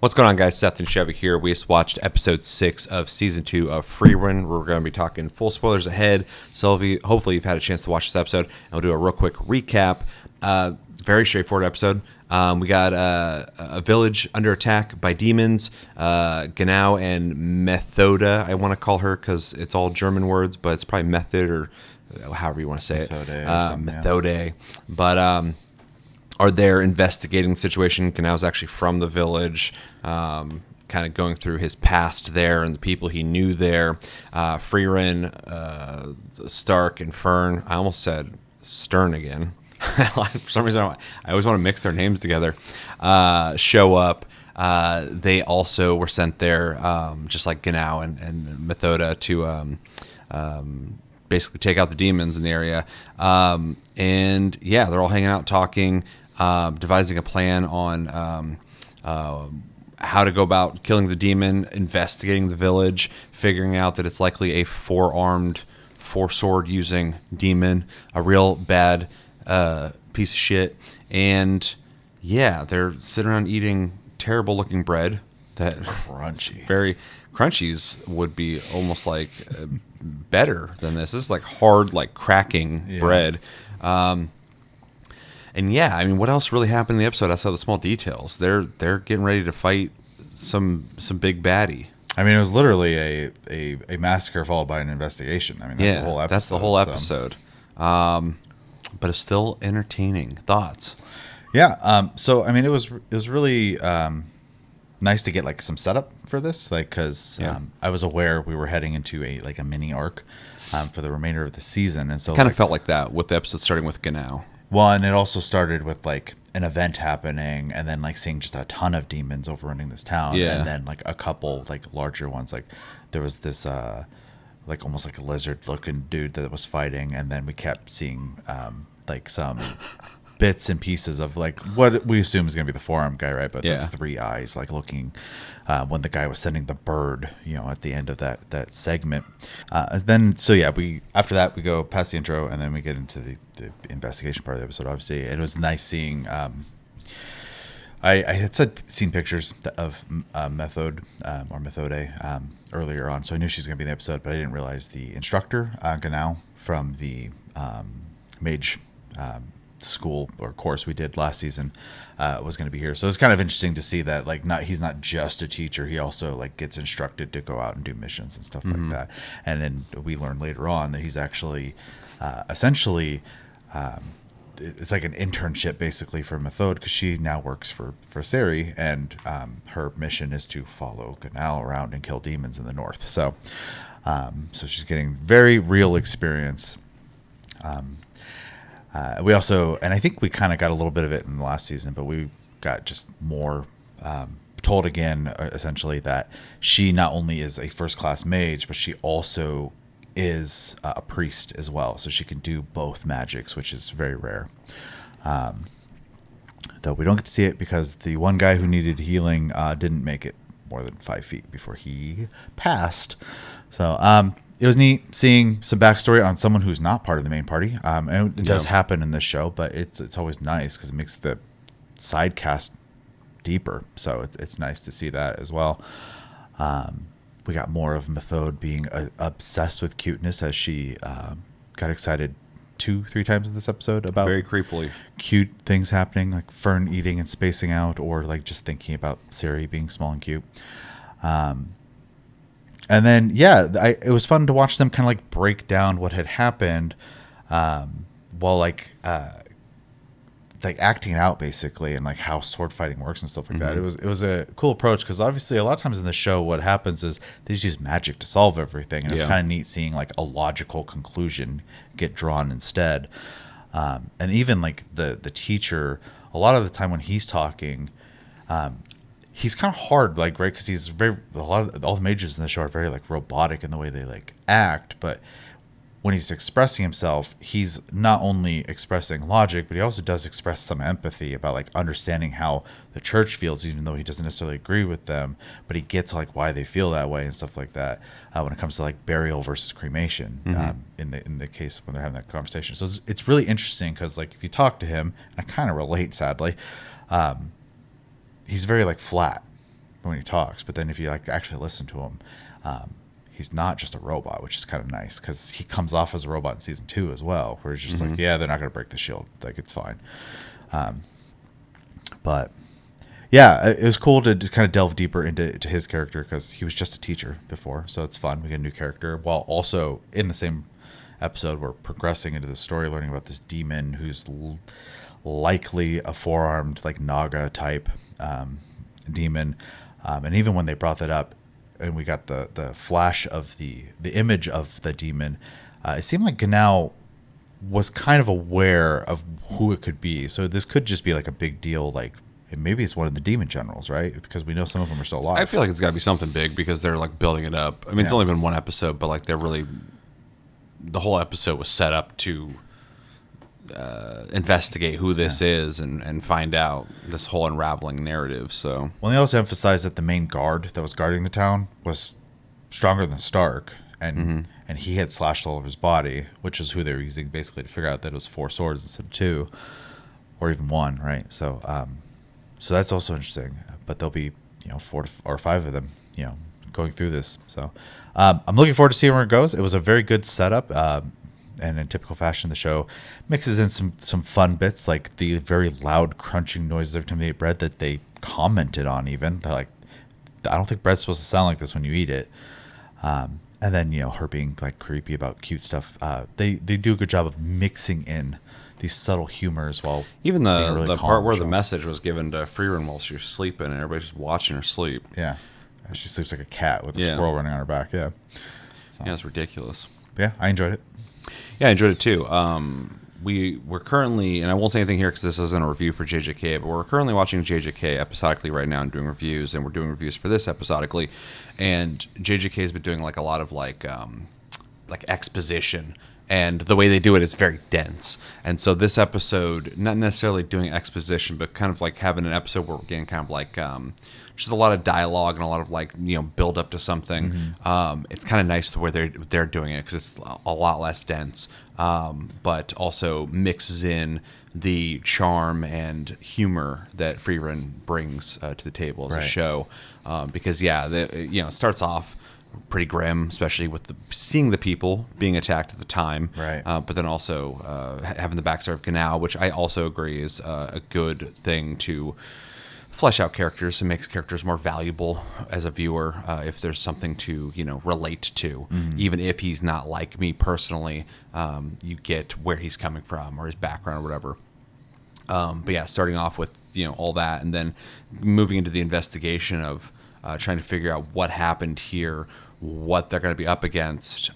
What's going on, guys? Seth and Chevy here. We just watched episode 6 of season 2 of Frieren. We're going to be talking full spoilers ahead, so hopefully you've had a chance to watch this episode, and we'll do a real quick recap. Very straightforward episode. We got a village under attack by demons. Genau and Methoda, I want to call her because it's all German words, but it's probably method or however you want to say it. Methode. But are there investigating the situation. Genau's actually from the village, kind of going through his past there and the people he knew there. Frieren, Stark, and Fern. I almost said Stern again. For some reason, I always want to mix their names together. Show up. They also were sent there, just like Genau and Methoda, to basically take out the demons in the area. And yeah, they're all hanging out talking. Devising a plan on how to go about killing the demon, investigating the village, figuring out that it's likely a four-armed, four-sword using demon, a real bad piece of shit. And yeah, they're sitting around eating terrible-looking bread that crunchy, very crunchies would be almost like better than this. This is like hard, like cracking bread. And yeah, I mean, what else really happened in the episode outside the small details? They're getting ready to fight some big baddie. I mean, it was literally a massacre followed by an investigation. I mean, that's the whole episode. That's the whole episode. But it's still entertaining. Thoughts? Yeah. So I mean, it was really nice to get like some setup for this, like because I was aware we were heading into a mini arc for the remainder of the season, and so kind of felt like that with the episode starting with Genau. Well, and it also started with like an event happening, and then like seeing just a ton of demons overrunning this town, and then like a couple like larger ones. Like there was this like almost like a lizard-looking dude that was fighting, and then we kept seeing like some bits and pieces of like what we assume is going to be the forearm guy, right? But the three eyes, like looking when the guy was sending the bird, at the end of that segment. Then we after that we go past the intro, and then we get into the investigation part of the episode. Obviously, it was nice seeing. I had seen pictures of Methode earlier on, so I knew she was going to be in the episode, but I didn't realize the instructor Genau from the mage school or course we did last season was going to be here. So it's kind of interesting to see that he's not just a teacher, he also like gets instructed to go out and do missions and stuff like that. And then we learn later on that he's actually essentially it's like an internship basically for Methode, because she now works for Sari, and her mission is to follow Genau around and kill demons in the north. So so she's getting very real experience. We also, and I think we kind of got a little bit of it in the last season, but we got just more told again, essentially, that she not only is a first-class mage, but she also is a priest as well. So she can do both magics, which is very rare. Though we don't get to see it because the one guy who needed healing didn't make it more than 5 feet before he passed. So, it was neat seeing some backstory on someone who's not part of the main party. And it does happen in this show, but it's always nice because it makes the side cast deeper. So it's nice to see that as well. We got more of Methode being obsessed with cuteness, as she got excited 2-3 times in this episode about very creepily cute things happening, like Fern eating and spacing out, or like just thinking about Sari being small and cute. And then, it was fun to watch them kind of like break down what had happened, while acting it out basically, and like how sword fighting works and stuff like that. It was a cool approach, because obviously a lot of times in the show what happens is they just use magic to solve everything, and it's kind of neat seeing like a logical conclusion get drawn instead. And even like the teacher, a lot of the time when he's talking, he's kind of hard, like, right, because he's all the mages in the show are very like robotic in the way they like act, but when he's expressing himself, he's not only expressing logic, but he also does express some empathy about like understanding how the church feels, even though he doesn't necessarily agree with them, but he gets like why they feel that way and stuff like that, when it comes to like burial versus cremation, in the case when they're having that conversation. So it's really interesting, because like if you talk to him, and I kind of relate, sadly, he's very like flat. when he talks. But then if you like actually listen to him, he's not just a robot, which is kind of nice because he comes off as a robot in season 2 as well, where he's just like, yeah, they're not going to break the shield, like it's fine. But yeah, it was cool to kind of delve deeper into his character because he was just a teacher before, so it's fun. We get a new character while also in the same episode we're progressing into the story, learning about this demon who's likely a four-armed like Naga type demon, and even when they brought that up and we got the flash of the image of the demon, it seemed like Ganao was kind of aware of who it could be. So this could just be like a big deal, like maybe it's one of the demon generals, right? Because we know some of them are still alive. I feel like it's got to be something big because they're like building it up. I mean, it's only been one episode, but like they're really, the whole episode was set up to investigate who this is and find out this whole unraveling narrative. So, well, they also emphasized that the main guard that was guarding the town was stronger than Stark, and he had slashed all over his body, which is who they were using basically to figure out that it was 4 swords instead of 2, or even 1, right? So, so that's also interesting. But there'll be 4 or 5 of them, going through this. So, I'm looking forward to seeing where it goes. It was a very good setup. And in typical fashion, the show mixes in some fun bits, like the very loud crunching noises every time they eat bread that they commented on. Even they're like, I don't think bread's supposed to sound like this when you eat it. And then her being like creepy about cute stuff. They do a good job of mixing in these subtle humors while even the part where the message was given to Frieren while she was sleeping and everybody's just watching her sleep. Yeah, she sleeps like a cat with a squirrel running on her back. Yeah, so. Yeah, it's ridiculous. Yeah, I enjoyed it. Yeah, I enjoyed it too. We're currently, and I won't say anything here because this isn't a review for JJK, but we're currently watching JJK episodically right now and doing reviews, and we're doing reviews for this episodically. And JJK has been doing like a lot of like exposition, and the way they do it is very dense. And so this episode, not necessarily doing exposition, but kind of like having an episode where we're getting kind of like just a lot of dialogue and a lot of like build up to something. It's kind of nice the way they're doing it because it's a lot less dense, but also mixes in the charm and humor that Frieren brings to the table as a show. Because it starts off pretty grim, especially with seeing the people being attacked at the time, right? But then also having the backstory of Ganao, which I also agree is a good thing to flesh out characters and makes characters more valuable as a viewer if there's something to relate to, even if he's not like me personally. You get where he's coming from or his background or whatever. But yeah, starting off with all that and then moving into the investigation of trying to figure out what happened here, what they're going to be up against.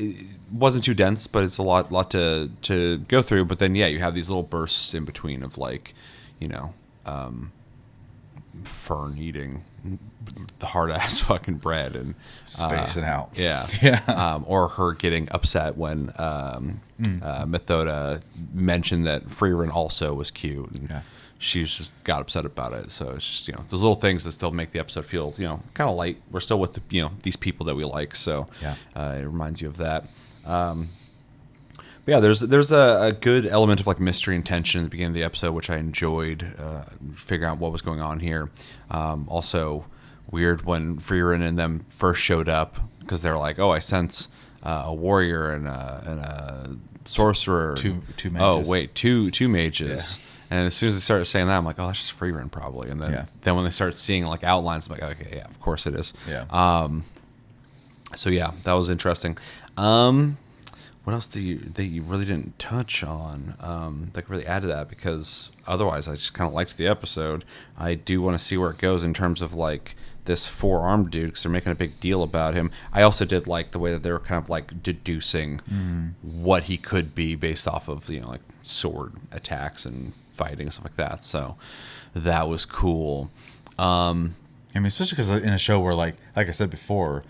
It wasn't too dense, but it's a lot to go through. But then, you have these little bursts in between of like, Fern eating the hard ass fucking bread and spacing out. Yeah. Or her getting upset when Methoda mentioned that Frieren also was cute. And she's just got upset about it. So it's just, those little things that still make the episode feel, kind of light. We're still with these people that we like. So it reminds you of that. But yeah, there's a good element of like mystery and tension at the beginning of the episode, which I enjoyed, figuring out what was going on here. Also weird when Frieren and them first showed up because they're like, oh, I sense a warrior and a sorcerer. Two mages. Oh, wait, two mages. Yeah. And as soon as they started saying that, I'm like, oh, that's just Frieren probably. And then when they start seeing like outlines, I'm like, okay, yeah, of course it is. Yeah. So yeah, that was interesting. What else that you really didn't touch on that could really add to that? Because otherwise, I just kind of liked the episode. I do want to see where it goes in terms of like this 4-armed dude because they're making a big deal about him. I also did like the way that they were kind of like deducing what he could be based off of like sword attacks and fighting and stuff like that. So that was cool. I mean, especially because in a show where like I said before,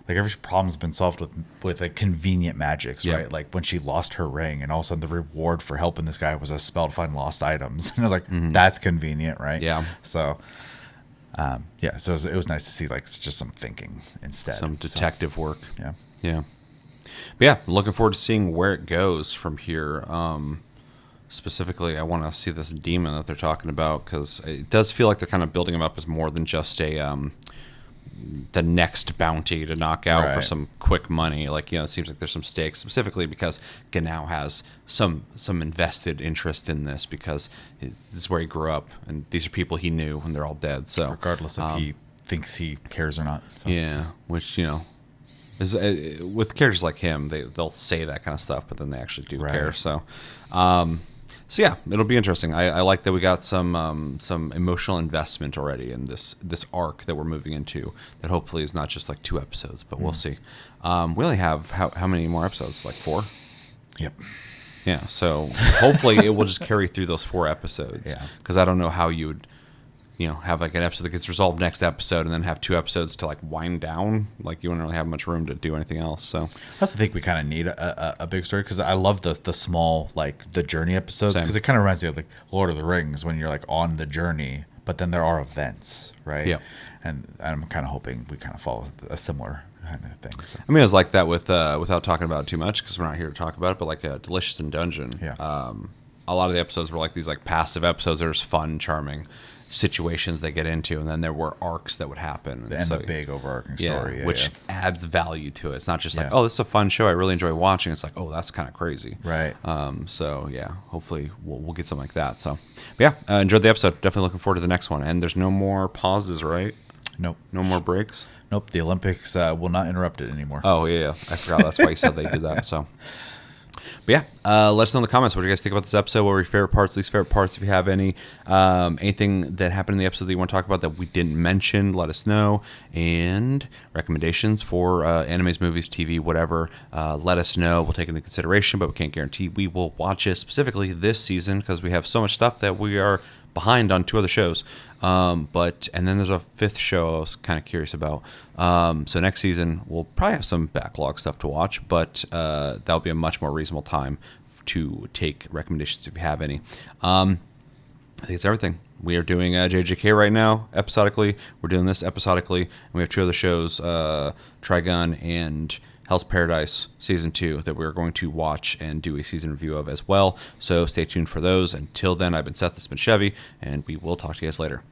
like every problem's been solved with like convenient magics, right? Like when she lost her ring, and all of a sudden the reward for helping this guy was a spell to find lost items, and I was like, that's convenient, right? Yeah. So, so it was nice to see like just some thinking instead, some detective work. Yeah. But yeah, looking forward to seeing where it goes from here. specifically, I want to see this demon that they're talking about, because it does feel like they're kind of building him up as more than just the next bounty to knock out for some quick money. Like, it seems like there's some stakes, specifically because Genau has some invested interest in this, because this is where he grew up, and these are people he knew, and they're all dead. So regardless if he thinks he cares or not. So. Yeah, which is with characters like him, they'll say that kind of stuff, but then they actually do care. So. So yeah, it'll be interesting. I like that we got some emotional investment already in this arc that we're moving into. That hopefully is not just like 2 episodes, but we'll see. We only have how many more episodes? Like 4. Yep. Yeah. So hopefully it will just carry through those 4 episodes. Yeah. Because I don't know how you would, have like an episode that gets resolved next episode, and then have 2 episodes to like wind down. Like, you wouldn't really have much room to do anything else. So I also think we kind of need a big story, because I love the small, like, the journey episodes, because it kind of reminds me of like Lord of the Rings, when you're like on the journey, but then there are events, right? Yeah. And I'm kind of hoping we kind of follow a similar kind of thing. So. I mean, it was like that with without talking about it too much, because we're not here to talk about it, but like Delicious in Dungeon. Yeah. A lot of the episodes were like these like passive episodes that are just fun, charming situations they get into, and then there were arcs that would happen, and the big overarching story, which adds value to it. It's not just like, oh, this is a fun show, I really enjoy watching. It's like, oh, that's kind of crazy, right? So yeah, hopefully we'll get something like that. So but yeah, enjoyed the episode. Definitely looking forward to the next one. And there's no more pauses, right? Nope. No more breaks. Nope. The Olympics will not interrupt it anymore. Oh yeah, I forgot. That's why you said they did that. So. But yeah, let us know in the comments, what do you guys think about this episode? What were your favorite parts, least favorite parts, if you have any? Anything that happened in the episode that you want to talk about that we didn't mention, let us know. And recommendations for animes, movies, TV, whatever, let us know. We'll take it into consideration, but we can't guarantee we will watch it specifically this season, because we have so much stuff that we are behind on 2 other shows. And then there's a 5th show I was kind of curious about. So next season we'll probably have some backlog stuff to watch, but that'll be a much more reasonable time to take recommendations if you have any. I think it's everything. We are doing JJK right now episodically. We're doing this episodically, and we have 2 other shows, Trigun and Hell's Paradise Season 2, that we're going to watch and do a season review of as well. So stay tuned for those. Until then, I've been Seth, this has been Chevy, and we will talk to you guys later.